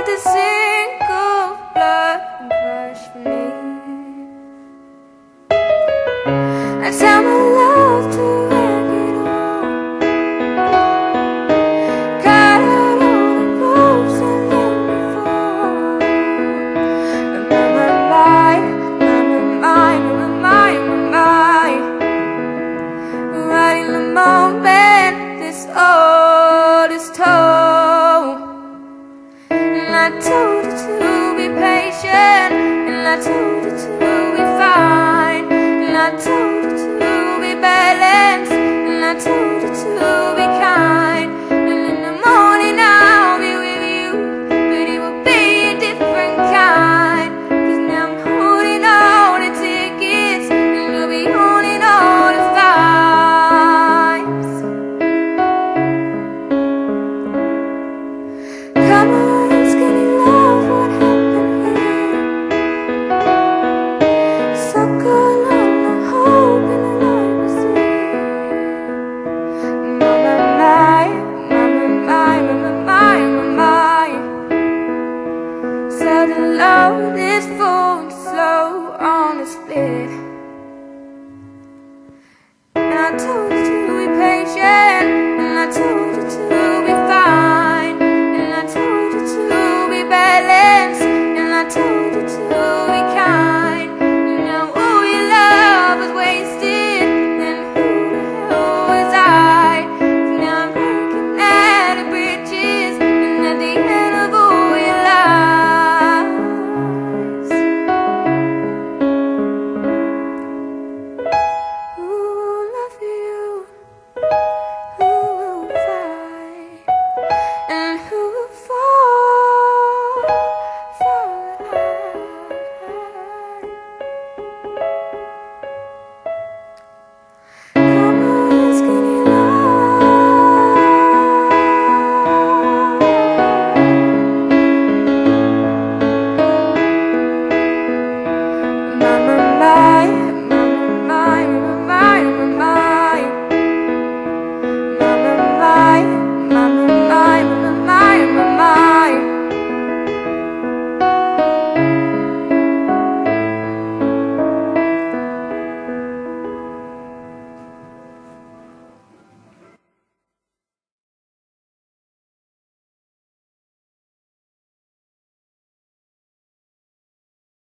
the sink of blood and crush for me. I tell my love to wreck it all, cut out all the ropes and let me fall. And riding the moment this all is told. And I told you to be patient, and I told you to be fine, and I told you to be balanced, and I told you to be kind. And in the morning I'll be with you, but it will be a different kind. 'Cause now I'm holding all the tickets, and you'll be holding all the vibes. Come on, skinny love, what happened here? Suckle on the hope and the light was here. Mama, my, mama, my, mama, my, mama, my. So the load is full and slow on the split. And I told you to be patient, and I told